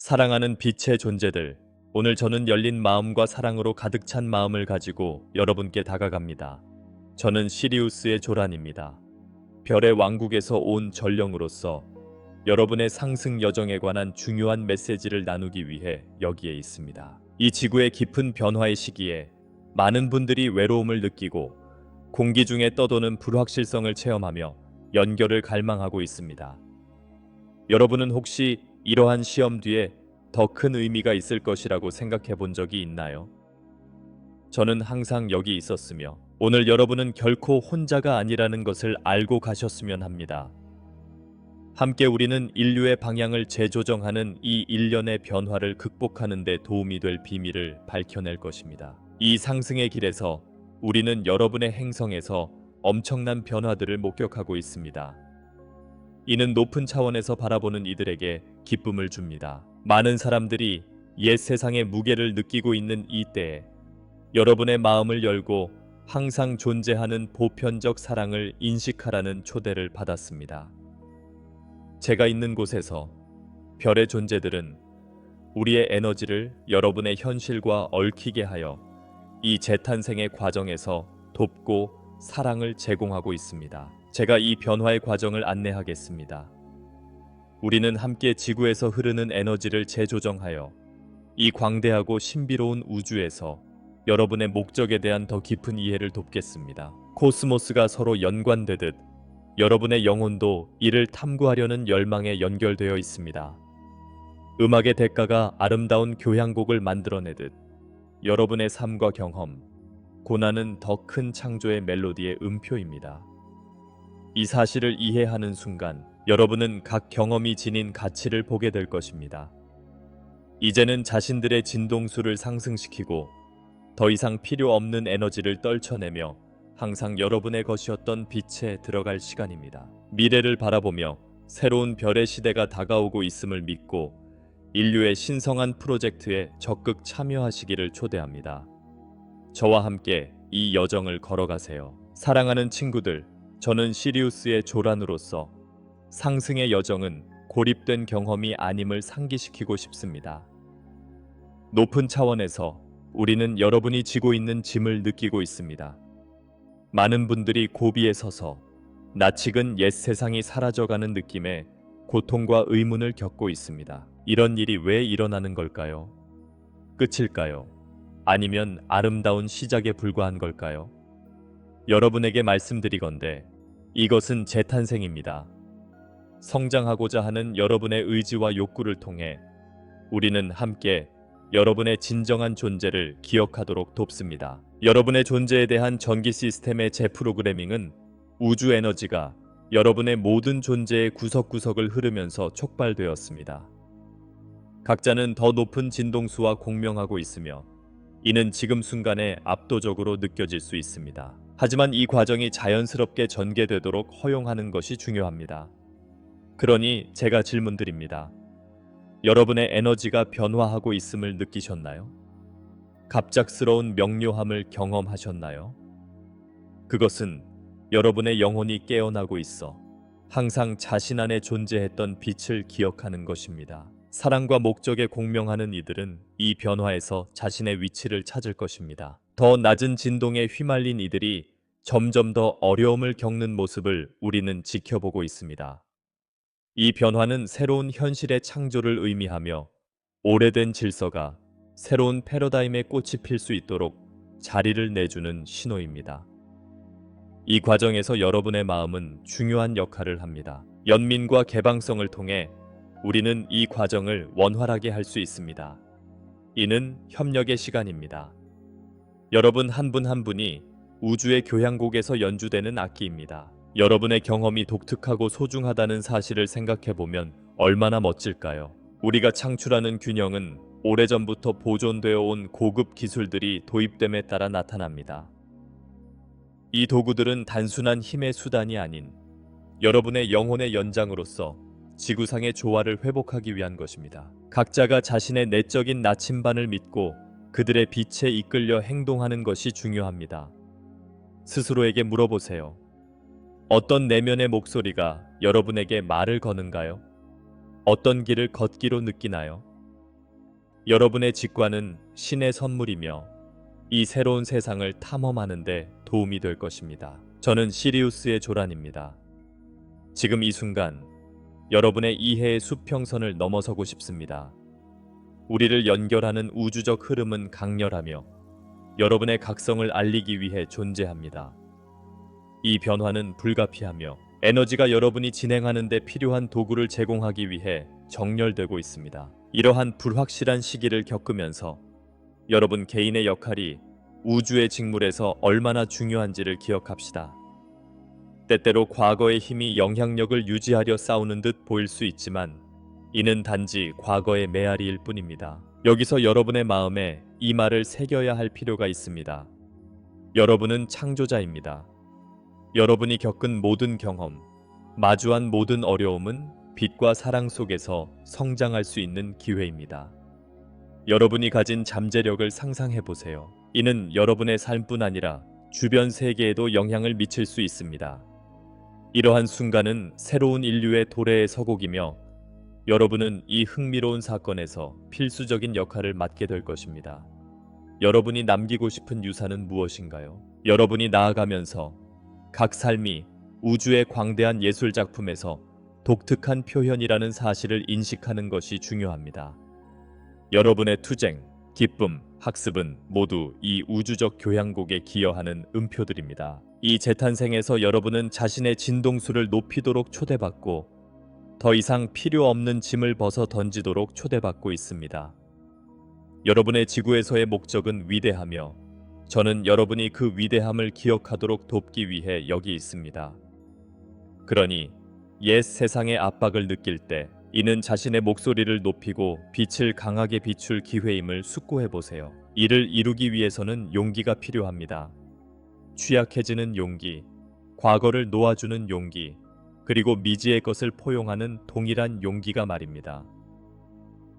사랑하는 빛의 존재들, 오늘 저는 열린 마음과 사랑으로 가득 찬 마음을 가지고 여러분께 다가갑니다. 저는 시리우스의 조란입니다. 별의 왕국에서 온 전령으로서 여러분의 상승 여정에 관한 중요한 메시지를 나누기 위해 여기에 있습니다. 이 지구의 깊은 변화의 시기에 많은 분들이 외로움을 느끼고 공기 중에 떠도는 불확실성을 체험하며 연결을 갈망하고 있습니다. 여러분은 혹시 이러한 시험 뒤에 더 큰 의미가 있을 것이라고 생각해 본 적이 있나요? 저는 항상 여기 있었으며 오늘 여러분은 결코 혼자가 아니라는 것을 알고 가셨으면 합니다. 함께 우리는 인류의 방향을 재조정하는 이 일련의 변화를 극복하는 데 도움이 될 비밀을 밝혀낼 것입니다. 이 상승의 길에서 우리는 여러분의 행성에서 엄청난 변화들을 목격하고 있습니다. 이는 높은 차원에서 바라보는 이들에게 기쁨을 줍니다. 많은 사람들이 옛 세상의 무게를 느끼고 있는 이 때에 여러분의 마음을 열고 항상 존재하는 보편적 사랑을 인식하라는 초대를 받았습니다. 제가 있는 곳에서 별의 존재들은 우리의 에너지를 여러분의 현실과 얽히게 하여 이 재탄생의 과정에서 돕고 사랑을 제공하고 있습니다. 제가 이 변화의 과정을 안내하겠습니다. 우리는 함께 지구에서 흐르는 에너지를 재조정하여 이 광대하고 신비로운 우주에서 여러분의 목적에 대한 더 깊은 이해를 돕겠습니다. 코스모스가 서로 연관되듯 여러분의 영혼도 이를 탐구하려는 열망에 연결되어 있습니다. 음악의 대가가 아름다운 교향곡을 만들어내듯 여러분의 삶과 경험, 고난은 더 큰 창조의 멜로디의 음표입니다. 이 사실을 이해하는 순간 여러분은 각 경험이 지닌 가치를 보게 될 것입니다. 이제는 자신들의 진동수를 상승시키고 더 이상 필요 없는 에너지를 떨쳐내며 항상 여러분의 것이었던 빛에 들어갈 시간입니다. 미래를 바라보며 새로운 별의 시대가 다가오고 있음을 믿고 인류의 신성한 프로젝트에 적극 참여하시기를 초대합니다. 저와 함께 이 여정을 걸어가세요. 사랑하는 친구들, 저는 시리우스의 조란으로서 상승의 여정은 고립된 경험이 아님을 상기시키고 싶습니다. 높은 차원에서 우리는 여러분이 지고 있는 짐을 느끼고 있습니다. 많은 분들이 고비에 서서 낯익은 옛 세상이 사라져가는 느낌에 고통과 의문을 겪고 있습니다. 이런 일이 왜 일어나는 걸까요? 끝일까요? 아니면 아름다운 시작에 불과한 걸까요? 여러분에게 말씀드리건대 이것은 재탄생입니다. 성장하고자 하는 여러분의 의지와 욕구를 통해 우리는 함께 여러분의 진정한 존재를 기억하도록 돕습니다. 여러분의 존재에 대한 전기 시스템의 재프로그래밍은 우주 에너지가 여러분의 모든 존재의 구석구석을 흐르면서 촉발되었습니다. 각자는 더 높은 진동수와 공명하고 있으며 이는 지금 순간에 압도적으로 느껴질 수 있습니다. 하지만 이 과정이 자연스럽게 전개되도록 허용하는 것이 중요합니다. 그러니 제가 질문드립니다. 여러분의 에너지가 변화하고 있음을 느끼셨나요? 갑작스러운 명료함을 경험하셨나요? 그것은 여러분의 영혼이 깨어나고 있어 항상 자신 안에 존재했던 빛을 기억하는 것입니다. 사랑과 목적에 공명하는 이들은 이 변화에서 자신의 위치를 찾을 것입니다. 더 낮은 진동에 휘말린 이들이 점점 더 어려움을 겪는 모습을 우리는 지켜보고 있습니다. 이 변화는 새로운 현실의 창조를 의미하며 오래된 질서가 새로운 패러다임의 꽃이 필 수 있도록 자리를 내주는 신호입니다. 이 과정에서 여러분의 마음은 중요한 역할을 합니다. 연민과 개방성을 통해 우리는 이 과정을 원활하게 할 수 있습니다. 이는 협력의 시간입니다. 여러분 한 분 한 분이 우주의 교향곡에서 연주되는 악기입니다. 여러분의 경험이 독특하고 소중하다는 사실을 생각해보면 얼마나 멋질까요? 우리가 창출하는 균형은 오래전부터 보존되어 온 고급 기술들이 도입됨에 따라 나타납니다. 이 도구들은 단순한 힘의 수단이 아닌 여러분의 영혼의 연장으로서 지구상의 조화를 회복하기 위한 것입니다. 각자가 자신의 내적인 나침반을 믿고 그들의 빛에 이끌려 행동하는 것이 중요합니다. 스스로에게 물어보세요. 어떤 내면의 목소리가 여러분에게 말을 거는가요? 어떤 길을 걷기로 느끼나요? 여러분의 직관은 신의 선물이며 이 새로운 세상을 탐험하는 데 도움이 될 것입니다. 저는 시리우스의 조란입니다. 지금 이 순간 여러분의 이해의 수평선을 넘어서고 싶습니다. 우리를 연결하는 우주적 흐름은 강렬하며 여러분의 각성을 알리기 위해 존재합니다. 이 변화는 불가피하며 에너지가 여러분이 진행하는 데 필요한 도구를 제공하기 위해 정렬되고 있습니다. 이러한 불확실한 시기를 겪으면서 여러분 개인의 역할이 우주의 직물에서 얼마나 중요한지를 기억합시다. 때때로 과거의 힘이 영향력을 유지하려 싸우는 듯 보일 수 있지만 이는 단지 과거의 메아리일 뿐입니다. 여기서 여러분의 마음에 이 말을 새겨야 할 필요가 있습니다. 여러분은 창조자입니다. 여러분이 겪은 모든 경험, 마주한 모든 어려움은 빛과 사랑 속에서 성장할 수 있는 기회입니다. 여러분이 가진 잠재력을 상상해 보세요. 이는 여러분의 삶뿐 아니라 주변 세계에도 영향을 미칠 수 있습니다. 이러한 순간은 새로운 인류의 도래의 서곡이며 여러분은 이 흥미로운 사건에서 필수적인 역할을 맡게 될 것입니다. 여러분이 남기고 싶은 유산은 무엇인가요? 여러분이 나아가면서 각 삶이 우주의 광대한 예술 작품에서 독특한 표현이라는 사실을 인식하는 것이 중요합니다. 여러분의 투쟁, 기쁨, 학습은 모두 이 우주적 교향곡에 기여하는 음표들입니다. 이 재탄생에서 여러분은 자신의 진동수를 높이도록 초대받고 더 이상 필요 없는 짐을 벗어 던지도록 초대받고 있습니다. 여러분의 지구에서의 목적은 위대하며 저는 여러분이 그 위대함을 기억하도록 돕기 위해 여기 있습니다. 그러니 옛 세상의 압박을 느낄 때 이는 자신의 목소리를 높이고 빛을 강하게 비출 기회임을 숙고해 보세요. 이를 이루기 위해서는 용기가 필요합니다. 취약해지는 용기, 과거를 놓아주는 용기, 그리고 미지의 것을 포용하는 동일한 용기가 말입니다.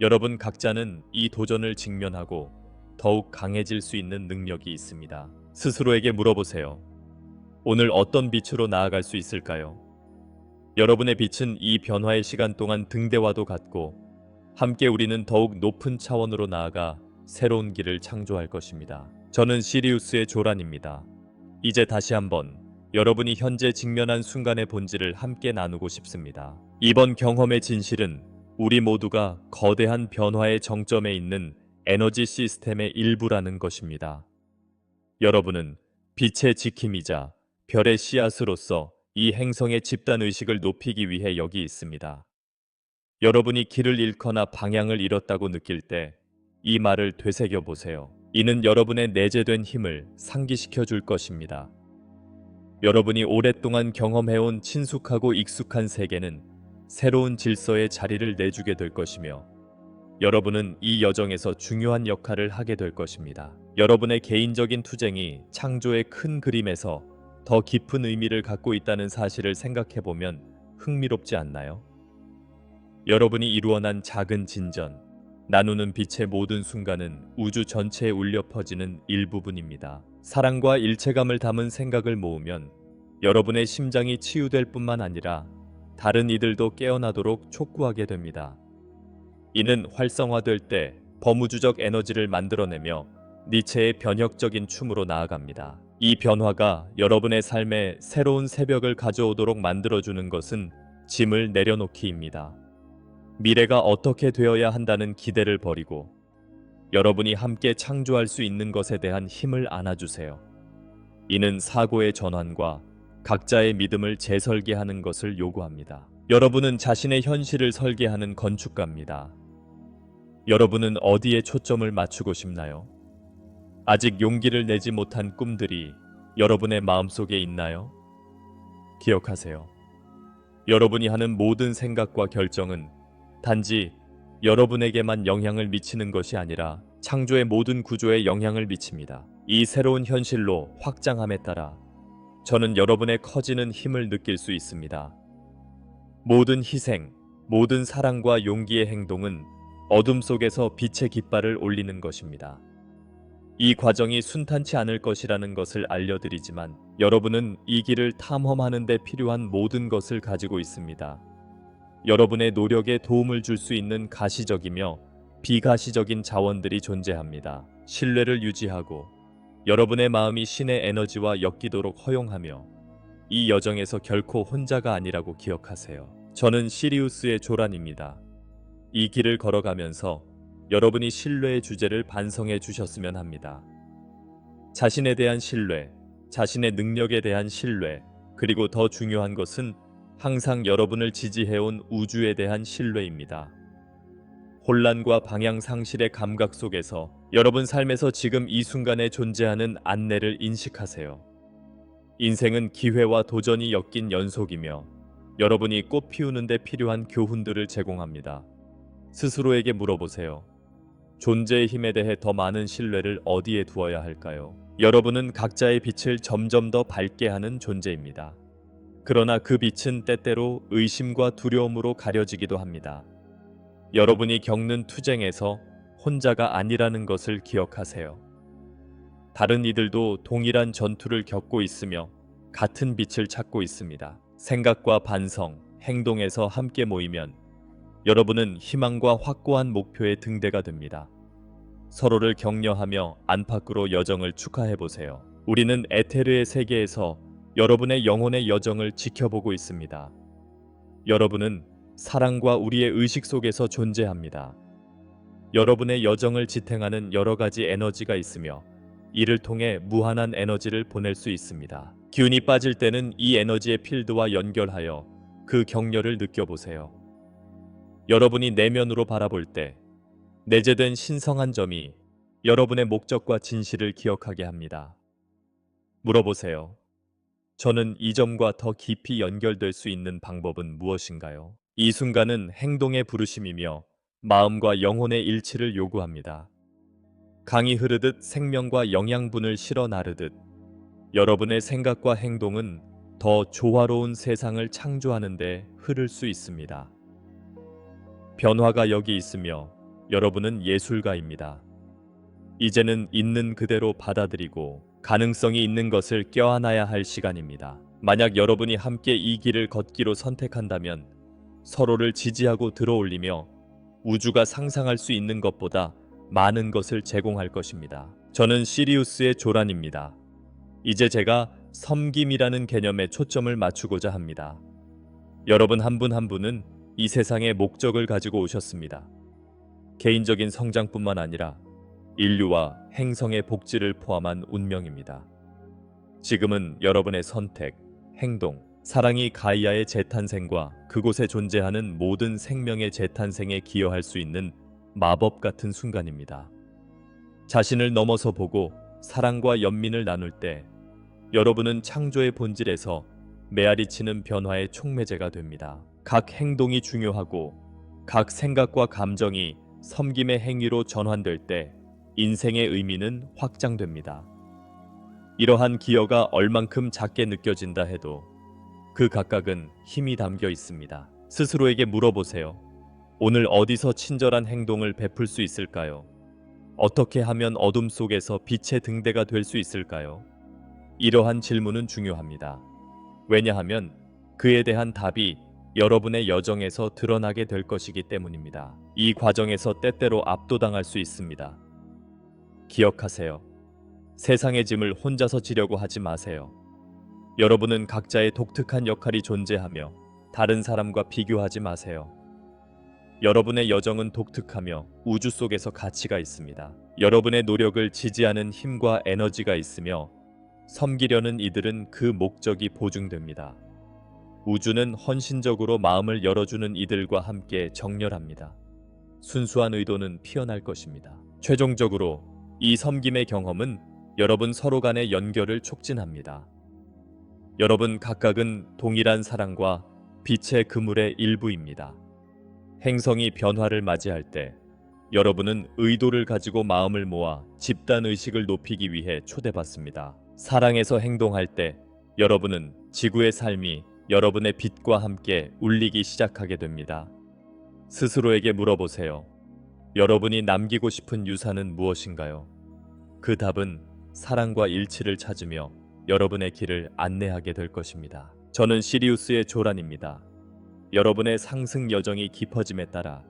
여러분 각자는 이 도전을 직면하고 더욱 강해질 수 있는 능력이 있습니다. 스스로에게 물어보세요. 오늘 어떤 빛으로 나아갈 수 있을까요? 여러분의 빛은 이 변화의 시간 동안 등대와도 같고 함께 우리는 더욱 높은 차원으로 나아가 새로운 길을 창조할 것입니다. 저는 시리우스의 조란입니다. 이제 다시 한번 여러분이 현재 직면한 순간의 본질을 함께 나누고 싶습니다. 이번 경험의 진실은 우리 모두가 거대한 변화의 정점에 있는 에너지 시스템의 일부라는 것입니다. 여러분은 빛의 지킴이자 별의 씨앗으로서 이 행성의 집단의식을 높이기 위해 여기 있습니다. 여러분이 길을 잃거나 방향을 잃었다고 느낄 때 이 말을 되새겨 보세요. 이는 여러분의 내재된 힘을 상기시켜 줄 것입니다. 여러분이 오랫동안 경험해온 친숙하고 익숙한 세계는 새로운 질서의 자리를 내주게 될 것이며 여러분은 이 여정에서 중요한 역할을 하게 될 것입니다. 여러분의 개인적인 투쟁이 창조의 큰 그림에서 더 깊은 의미를 갖고 있다는 사실을 생각해보면 흥미롭지 않나요? 여러분이 이루어난 작은 진전, 나누는 빛의 모든 순간은 우주 전체에 울려 퍼지는 일부분입니다. 사랑과 일체감을 담은 생각을 모으면 여러분의 심장이 치유될 뿐만 아니라 다른 이들도 깨어나도록 촉구하게 됩니다. 이는 활성화될 때 범우주적 에너지를 만들어내며 니체의 변혁적인 춤으로 나아갑니다. 이 변화가 여러분의 삶에 새로운 새벽을 가져오도록 만들어주는 것은 짐을 내려놓기입니다. 미래가 어떻게 되어야 한다는 기대를 버리고 여러분이 함께 창조할 수 있는 것에 대한 힘을 안아주세요. 이는 사고의 전환과 각자의 믿음을 재설계하는 것을 요구합니다. 여러분은 자신의 현실을 설계하는 건축가입니다. 여러분은 어디에 초점을 맞추고 싶나요? 아직 용기를 내지 못한 꿈들이 여러분의 마음속에 있나요? 기억하세요. 여러분이 하는 모든 생각과 결정은 단지 여러분에게만 영향을 미치는 것이 아니라 창조의 모든 구조에 영향을 미칩니다. 이 새로운 현실로 확장함에 따라 저는 여러분의 커지는 힘을 느낄 수 있습니다. 모든 희생, 모든 사랑과 용기의 행동은 어둠 속에서 빛의 깃발을 올리는 것입니다. 이 과정이 순탄치 않을 것이라는 것을 알려드리지만 여러분은 이 길을 탐험하는 데 필요한 모든 것을 가지고 있습니다. 여러분의 노력에 도움을 줄 수 있는 가시적이며 비가시적인 자원들이 존재합니다. 신뢰를 유지하고 여러분의 마음이 신의 에너지와 엮이도록 허용하며 이 여정에서 결코 혼자가 아니라고 기억하세요. 저는 시리우스의 조란입니다. 이 길을 걸어가면서 여러분이 신뢰의 주제를 반성해 주셨으면 합니다. 자신에 대한 신뢰, 자신의 능력에 대한 신뢰, 그리고 더 중요한 것은 항상 여러분을 지지해온 우주에 대한 신뢰입니다. 혼란과 방향 상실의 감각 속에서 여러분 삶에서 지금 이 순간에 존재하는 안내를 인식하세요. 인생은 기회와 도전이 엮인 연속이며 여러분이 꽃 피우는 데 필요한 교훈들을 제공합니다. 스스로에게 물어보세요. 존재의 힘에 대해 더 많은 신뢰를 어디에 두어야 할까요? 여러분은 각자의 빛을 점점 더 밝게 하는 존재입니다. 그러나 그 빛은 때때로 의심과 두려움으로 가려지기도 합니다. 여러분이 겪는 투쟁에서 혼자가 아니라는 것을 기억하세요. 다른 이들도 동일한 전투를 겪고 있으며 같은 빛을 찾고 있습니다. 생각과 반성, 행동에서 함께 모이면 여러분은 희망과 확고한 목표의 등대가 됩니다. 서로를 격려하며 안팎으로 여정을 축하해 보세요. 우리는 에테르의 세계에서 여러분의 영혼의 여정을 지켜보고 있습니다. 여러분은 사랑과 우리의 의식 속에서 존재합니다. 여러분의 여정을 지탱하는 여러 가지 에너지가 있으며 이를 통해 무한한 에너지를 보낼 수 있습니다. 기운이 빠질 때는 이 에너지의 필드와 연결하여 그 격려를 느껴보세요. 여러분이 내면으로 바라볼 때 내재된 신성한 점이 여러분의 목적과 진실을 기억하게 합니다. 물어보세요. 저는 이 점과 더 깊이 연결될 수 있는 방법은 무엇인가요? 이 순간은 행동의 부르심이며 마음과 영혼의 일치를 요구합니다. 강이 흐르듯 생명과 영양분을 실어 나르듯 여러분의 생각과 행동은 더 조화로운 세상을 창조하는 데 흐를 수 있습니다. 변화가 여기 있으며 여러분은 예술가입니다. 이제는 있는 그대로 받아들이고 가능성이 있는 것을 껴안아야 할 시간입니다. 만약 여러분이 함께 이 길을 걷기로 선택한다면 서로를 지지하고 들어올리며 우주가 상상할 수 있는 것보다 많은 것을 제공할 것입니다. 저는 시리우스의 조란입니다. 이제 제가 섬김이라는 개념에 초점을 맞추고자 합니다. 여러분 한 분 한 분은 이 세상에 목적을 가지고 오셨습니다. 개인적인 성장뿐만 아니라 인류와 행성의 복지를 포함한 운명입니다. 지금은 여러분의 선택, 행동, 사랑이 가이아의 재탄생과 그곳에 존재하는 모든 생명의 재탄생에 기여할 수 있는 마법 같은 순간입니다. 자신을 넘어서 보고 사랑과 연민을 나눌 때 여러분은 창조의 본질에서 메아리치는 변화의 촉매제가 됩니다. 각 행동이 중요하고 각 생각과 감정이 섬김의 행위로 전환될 때 인생의 의미는 확장됩니다. 이러한 기여가 얼만큼 작게 느껴진다 해도 그 각각은 힘이 담겨 있습니다. 스스로에게 물어보세요. 오늘 어디서 친절한 행동을 베풀 수 있을까요? 어떻게 하면 어둠 속에서 빛의 등대가 될 수 있을까요? 이러한 질문은 중요합니다. 왜냐하면 그에 대한 답이 여러분의 여정에서 드러나게 될 것이기 때문입니다. 이 과정에서 때때로 압도당할 수 있습니다. 기억하세요. 세상의 짐을 혼자서 지려고 하지 마세요. 여러분은 각자의 독특한 역할이 존재하며 다른 사람과 비교하지 마세요. 여러분의 여정은 독특하며 우주 속에서 가치가 있습니다. 여러분의 노력을 지지하는 힘과 에너지가 있으며 섬기려는 이들은 그 목적이 보증됩니다. 우주는 헌신적으로 마음을 열어주는 이들과 함께 정렬합니다. 순수한 의도는 피어날 것입니다. 최종적으로 이 섬김의 경험은 여러분 서로 간의 연결을 촉진합니다. 여러분 각각은 동일한 사랑과 빛의 그물의 일부입니다. 행성이 변화를 맞이할 때 여러분은 의도를 가지고 마음을 모아 집단 의식을 높이기 위해 초대받습니다. 사랑에서 행동할 때 여러분은 지구의 삶이 여러분의 빛과 함께 울리기 시작하게 됩니다. 스스로에게 물어보세요. 여러분이 남기고 싶은 유산은 무엇인가요? 그 답은 사랑과 일치를 찾으며 여러분의 길을 안내하게 될 것입니다. 저는 시리우스의 조란입니다. 여러분의 상승 여정이 깊어짐에 따라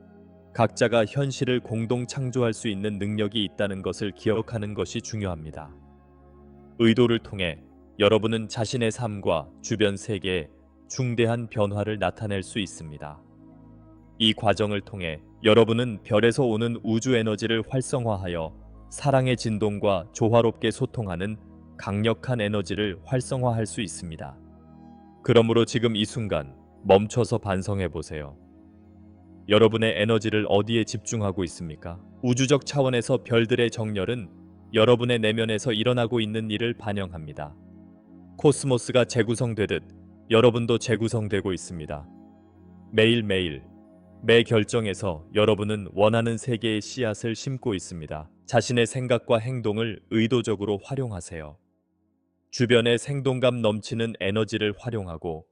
각자가 현실을 공동 창조할 수 있는 능력이 있다는 것을 기억하는 것이 중요합니다. 의도를 통해 여러분은 자신의 삶과 주변 세계에 중대한 변화를 나타낼 수 있습니다. 이 과정을 통해 여러분은 별에서 오는 우주 에너지를 활성화하여 사랑의 진동과 조화롭게 소통하는 강력한 에너지를 활성화할 수 있습니다. 그러므로 지금 이 순간 멈춰서 반성해 보세요. 여러분의 에너지를 어디에 집중하고 있습니까? 우주적 차원에서 별들의 정렬은 여러분의 내면에서 일어나고 있는 일을 반영합니다. 코스모스가 재구성되듯 여러분도 재구성되고 있습니다. 매일매일, 매 결정에서 여러분은 원하는 세계의 씨앗을 심고 있습니다. 자신의 생각과 행동을 의도적으로 활용하세요. 주변의 생동감 넘치는 에너지를 활용하고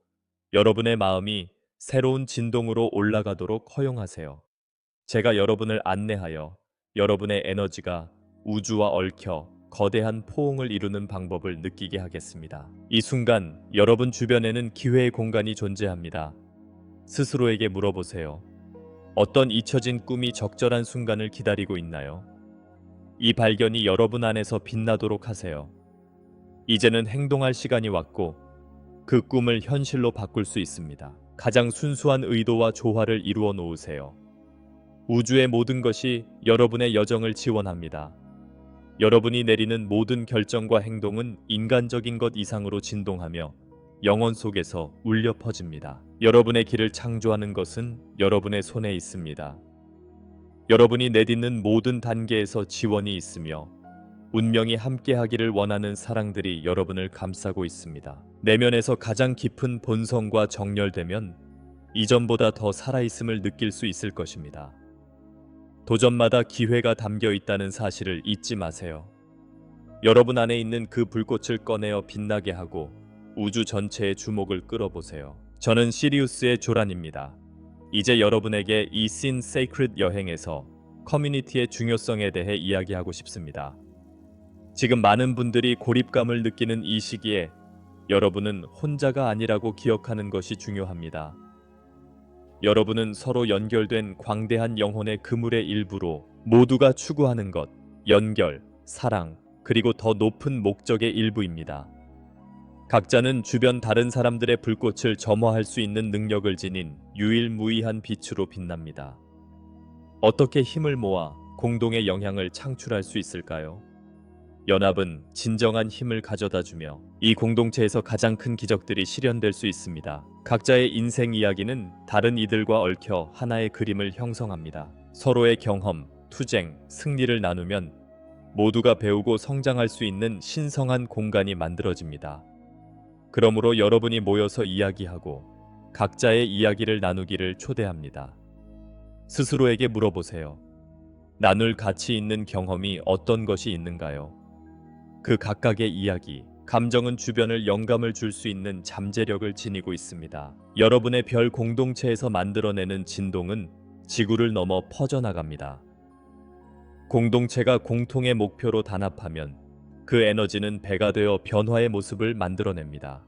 여러분의 마음이 새로운 진동으로 올라가도록 허용하세요. 제가 여러분을 안내하여 여러분의 에너지가 우주와 얽혀 거대한 포옹을 이루는 방법을 느끼게 하겠습니다. 이 순간 여러분 주변에는 기회의 공간이 존재합니다. 스스로에게 물어보세요. 어떤 잊혀진 꿈이 적절한 순간을 기다리고 있나요? 이 발견이 여러분 안에서 빛나도록 하세요. 이제는 행동할 시간이 왔고 그 꿈을 현실로 바꿀 수 있습니다. 가장 순수한 의도와 조화를 이루어 놓으세요. 우주의 모든 것이 여러분의 여정을 지원합니다. 여러분이 내리는 모든 결정과 행동은 인간적인 것 이상으로 진동하며 영혼 속에서 울려 퍼집니다. 여러분의 길을 창조하는 것은 여러분의 손에 있습니다. 여러분이 내딛는 모든 단계에서 지원이 있으며 운명이 함께하기를 원하는 사랑들이 여러분을 감싸고 있습니다. 내면에서 가장 깊은 본성과 정렬되면 이전보다 더 살아있음을 느낄 수 있을 것입니다. 도전마다 기회가 담겨 있다는 사실을 잊지 마세요. 여러분 안에 있는 그 불꽃을 꺼내어 빛나게 하고 우주 전체의 주목을 끌어보세요. 저는 시리우스의 조란입니다. 이제 여러분에게 이 씬 세이크릿 여행에서 커뮤니티의 중요성에 대해 이야기하고 싶습니다. 지금 많은 분들이 고립감을 느끼는 이 시기에 여러분은 혼자가 아니라고 기억하는 것이 중요합니다. 여러분은 서로 연결된 광대한 영혼의 그물의 일부로 모두가 추구하는 것, 연결, 사랑, 그리고 더 높은 목적의 일부입니다. 각자는 주변 다른 사람들의 불꽃을 점화할 수 있는 능력을 지닌 유일무이한 빛으로 빛납니다. 어떻게 힘을 모아 공동의 영향을 창출할 수 있을까요? 연합은 진정한 힘을 가져다주며 이 공동체에서 가장 큰 기적들이 실현될 수 있습니다. 각자의 인생 이야기는 다른 이들과 얽혀 하나의 그림을 형성합니다. 서로의 경험, 투쟁, 승리를 나누면 모두가 배우고 성장할 수 있는 신성한 공간이 만들어집니다. 그러므로 여러분이 모여서 이야기하고 각자의 이야기를 나누기를 초대합니다. 스스로에게 물어보세요. 나눌 가치 있는 경험이 어떤 것이 있는가요? 그 각각의 이야기, 감정은 주변을 영감을 줄 수 있는 잠재력을 지니고 있습니다. 여러분의 별 공동체에서 만들어내는 진동은 지구를 넘어 퍼져나갑니다. 공동체가 공통의 목표로 단합하면 그 에너지는 배가 되어 변화의 모습을 만들어냅니다.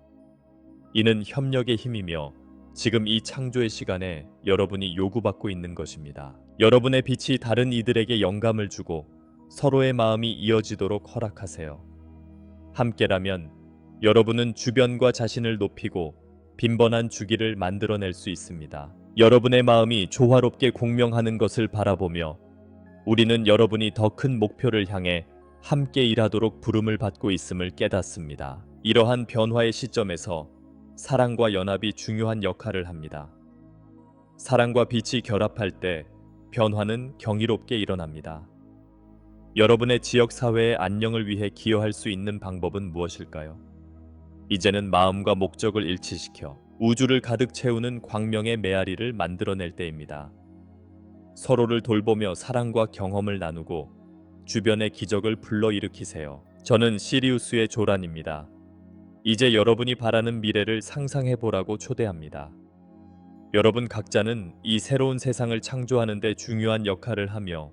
이는 협력의 힘이며 지금 이 창조의 시간에 여러분이 요구받고 있는 것입니다. 여러분의 빛이 다른 이들에게 영감을 주고 서로의 마음이 이어지도록 허락하세요. 함께라면 여러분은 주변과 자신을 높이고 빈번한 주기를 만들어낼 수 있습니다. 여러분의 마음이 조화롭게 공명하는 것을 바라보며 우리는 여러분이 더 큰 목표를 향해 함께 일하도록 부름을 받고 있음을 깨닫습니다. 이러한 변화의 시점에서 사랑과 연합이 중요한 역할을 합니다. 사랑과 빛이 결합할 때 변화는 경이롭게 일어납니다. 여러분의 지역 사회의 안녕을 위해 기여할 수 있는 방법은 무엇일까요? 이제는 마음과 목적을 일치시켜 우주를 가득 채우는 광명의 메아리를 만들어낼 때입니다. 서로를 돌보며 사랑과 경험을 나누고 주변의 기적을 불러일으키세요. 저는 시리우스의 조란입니다. 이제 여러분이 바라는 미래를 상상해 보라고 초대합니다. 여러분 각자는 이 새로운 세상을 창조하는 데 중요한 역할을 하며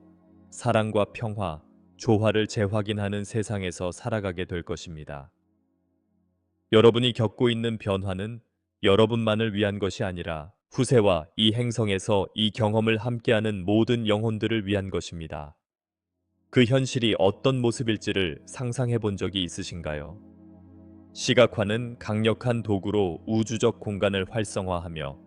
사랑과 평화, 조화를 재확인하는 세상에서 살아가게 될 것입니다. 여러분이 겪고 있는 변화는 여러분만을 위한 것이 아니라 후세와 이 행성에서 이 경험을 함께하는 모든 영혼들을 위한 것입니다. 그 현실이 어떤 모습일지를 상상해 본 적이 있으신가요? 시각화는 강력한 도구로 우주적 공간을 활성화하며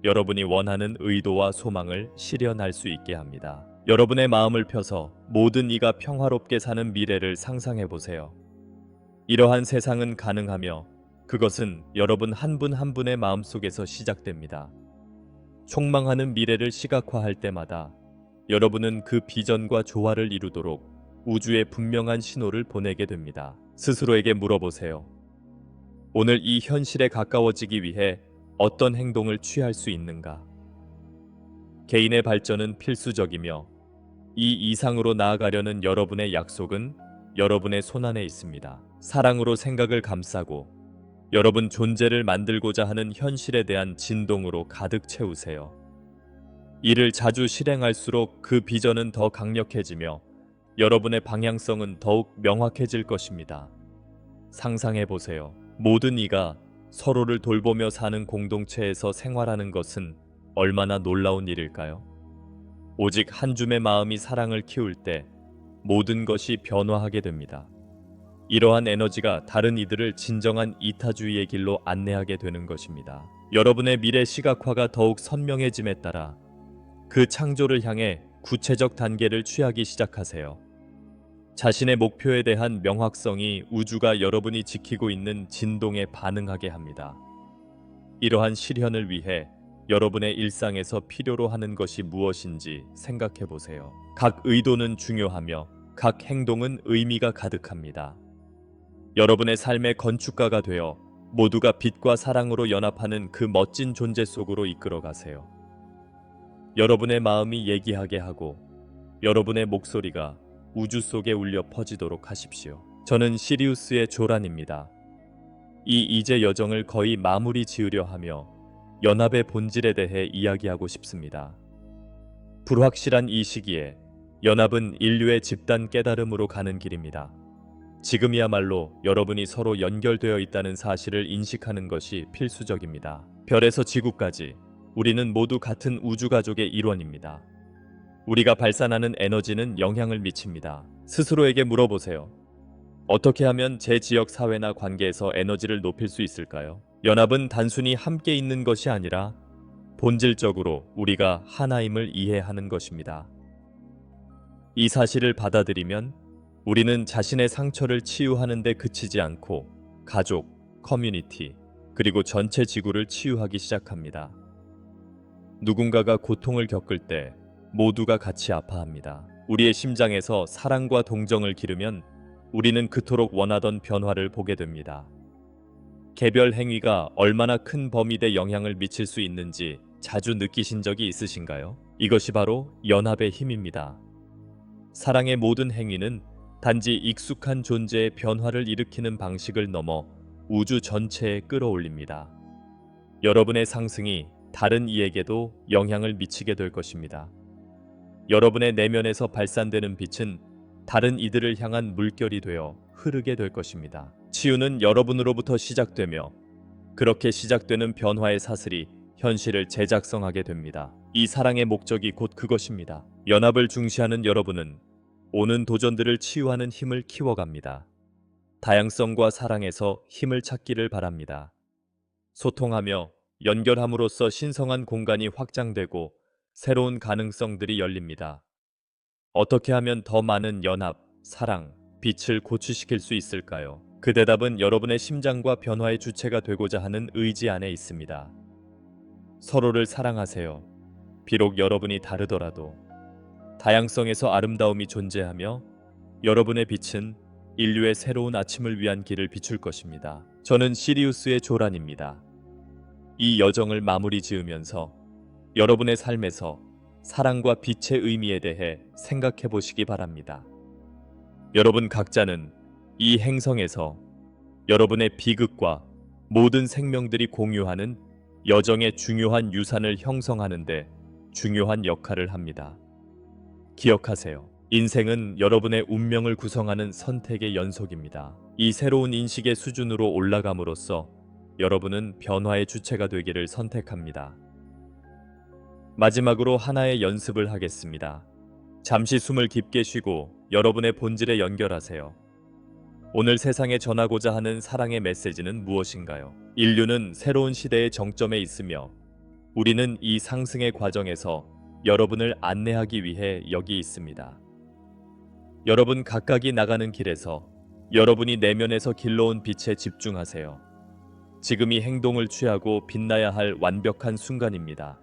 여러분이 원하는 의도와 소망을 실현할 수 있게 합니다. 여러분의 마음을 펴서 모든 이가 평화롭게 사는 미래를 상상해 보세요. 이러한 세상은 가능하며 그것은 여러분 한 분 한 분의 마음속에서 시작됩니다. 촉망하는 미래를 시각화할 때마다 여러분은 그 비전과 조화를 이루도록 우주에 분명한 신호를 보내게 됩니다. 스스로에게 물어보세요. 오늘 이 현실에 가까워지기 위해 어떤 행동을 취할 수 있는가? 개인의 발전은 필수적이며 이 이상으로 나아가려는 여러분의 약속은 여러분의 손안에 있습니다. 사랑으로 생각을 감싸고 여러분 존재를 만들고자 하는 현실에 대한 진동으로 가득 채우세요. 이를 자주 실행할수록 그 비전은 더 강력해지며 여러분의 방향성은 더욱 명확해질 것입니다. 상상해 보세요. 모든 이가 서로를 돌보며 사는 공동체에서 생활하는 것은 얼마나 놀라운 일일까요? 오직 한 줌의 마음이 사랑을 키울 때 모든 것이 변화하게 됩니다. 이러한 에너지가 다른 이들을 진정한 이타주의의 길로 안내하게 되는 것입니다. 여러분의 미래 시각화가 더욱 선명해짐에 따라 그 창조를 향해 구체적 단계를 취하기 시작하세요. 자신의 목표에 대한 명확성이 우주가 여러분이 지키고 있는 진동에 반응하게 합니다. 이러한 실현을 위해 여러분의 일상에서 필요로 하는 것이 무엇인지 생각해 보세요. 각 의도는 중요하며 각 행동은 의미가 가득합니다. 여러분의 삶의 건축가가 되어 모두가 빛과 사랑으로 연합하는 그 멋진 존재 속으로 이끌어 가세요. 여러분의 마음이 얘기하게 하고 여러분의 목소리가 우주 속에 울려 퍼지도록 하십시오. 저는 시리우스의 조란입니다. 이 이제 여정을 거의 마무리 지으려 하며 연합의 본질에 대해 이야기하고 싶습니다. 불확실한 이 시기에 연합은 인류의 집단 깨달음으로 가는 길입니다. 지금이야말로 여러분이 서로 연결되어 있다는 사실을 인식하는 것이 필수적입니다. 별에서 지구까지 우리는 모두 같은 우주 가족의 일원입니다. 우리가 발산하는 에너지는 영향을 미칩니다. 스스로에게 물어보세요. 어떻게 하면 제 지역 사회나 관계에서 에너지를 높일 수 있을까요? 연합은 단순히 함께 있는 것이 아니라 본질적으로 우리가 하나임을 이해하는 것입니다. 이 사실을 받아들이면 우리는 자신의 상처를 치유하는 데 그치지 않고 가족, 커뮤니티, 그리고 전체 지구를 치유하기 시작합니다. 누군가가 고통을 겪을 때 모두가 같이 아파합니다. 우리의 심장에서 사랑과 동정을 기르면 우리는 그토록 원하던 변화를 보게 됩니다. 개별 행위가 얼마나 큰 범위 내 영향을 미칠 수 있는지 자주 느끼신 적이 있으신가요? 이것이 바로 연합의 힘입니다. 사랑의 모든 행위는 단지 익숙한 존재의 변화를 일으키는 방식을 넘어 우주 전체에 끌어올립니다. 여러분의 상승이 다른 이에게도 영향을 미치게 될 것입니다. 여러분의 내면에서 발산되는 빛은 다른 이들을 향한 물결이 되어 흐르게 될 것입니다. 치유는 여러분으로부터 시작되며 그렇게 시작되는 변화의 사슬이 현실을 재작성하게 됩니다. 이 사랑의 목적이 곧 그것입니다. 연합을 중시하는 여러분은 오는 도전들을 치유하는 힘을 키워갑니다. 다양성과 사랑에서 힘을 찾기를 바랍니다. 소통하며 연결함으로써 신성한 공간이 확장되고 새로운 가능성들이 열립니다. 어떻게 하면 더 많은 연합, 사랑, 빛을 고취시킬 수 있을까요? 그 대답은 여러분의 심장과 변화의 주체가 되고자 하는 의지 안에 있습니다. 서로를 사랑하세요. 비록 여러분이 다르더라도 다양성에서 아름다움이 존재하며 여러분의 빛은 인류의 새로운 아침을 위한 길을 비출 것입니다. 저는 시리우스의 조란입니다. 이 여정을 마무리 지으면서 여러분의 삶에서 사랑과 빛의 의미에 대해 생각해 보시기 바랍니다. 여러분 각자는 이 행성에서 여러분의 비극과 모든 생명들이 공유하는 여정의 중요한 유산을 형성하는 데 중요한 역할을 합니다. 기억하세요. 인생은 여러분의 운명을 구성하는 선택의 연속입니다. 이 새로운 인식의 수준으로 올라감으로써 여러분은 변화의 주체가 되기를 선택합니다. 마지막으로 하나의 연습을 하겠습니다. 잠시 숨을 깊게 쉬고 여러분의 본질에 연결하세요. 오늘 세상에 전하고자 하는 사랑의 메시지는 무엇인가요? 인류는 새로운 시대의 정점에 있으며 우리는 이 상승의 과정에서 여러분을 안내하기 위해 여기 있습니다. 여러분 각각이 나가는 길에서 여러분이 내면에서 길러온 빛에 집중하세요. 지금이 행동을 취하고 빛나야 할 완벽한 순간입니다.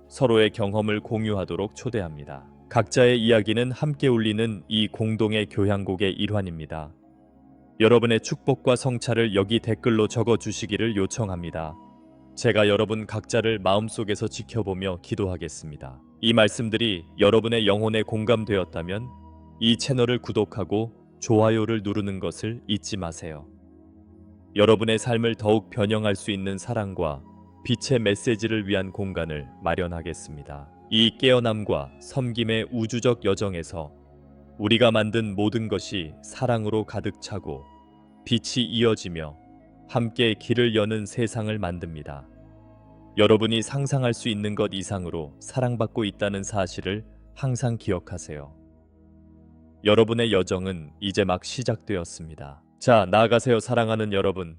서로의 경험을 공유하도록 초대합니다. 각자의 이야기는 함께 울리는 이 공동의 교향곡의 일환입니다. 여러분의 축복과 성찰을 여기 댓글로 적어주시기를 요청합니다. 제가 여러분 각자를 마음속에서 지켜보며 기도하겠습니다. 이 말씀들이 여러분의 영혼에 공감되었다면 이 채널을 구독하고 좋아요를 누르는 것을 잊지 마세요. 여러분의 삶을 더욱 변형할 수 있는 사랑과 빛의 메시지를 위한 공간을 마련하겠습니다. 이 깨어남과 섬김의 우주적 여정에서 우리가 만든 모든 것이 사랑으로 가득 차고 빛이 이어지며 함께 길을 여는 세상을 만듭니다. 여러분이 상상할 수 있는 것 이상으로 사랑받고 있다는 사실을 항상 기억하세요. 여러분의 여정은 이제 막 시작되었습니다. 자, 나아가세요, 사랑하는 여러분.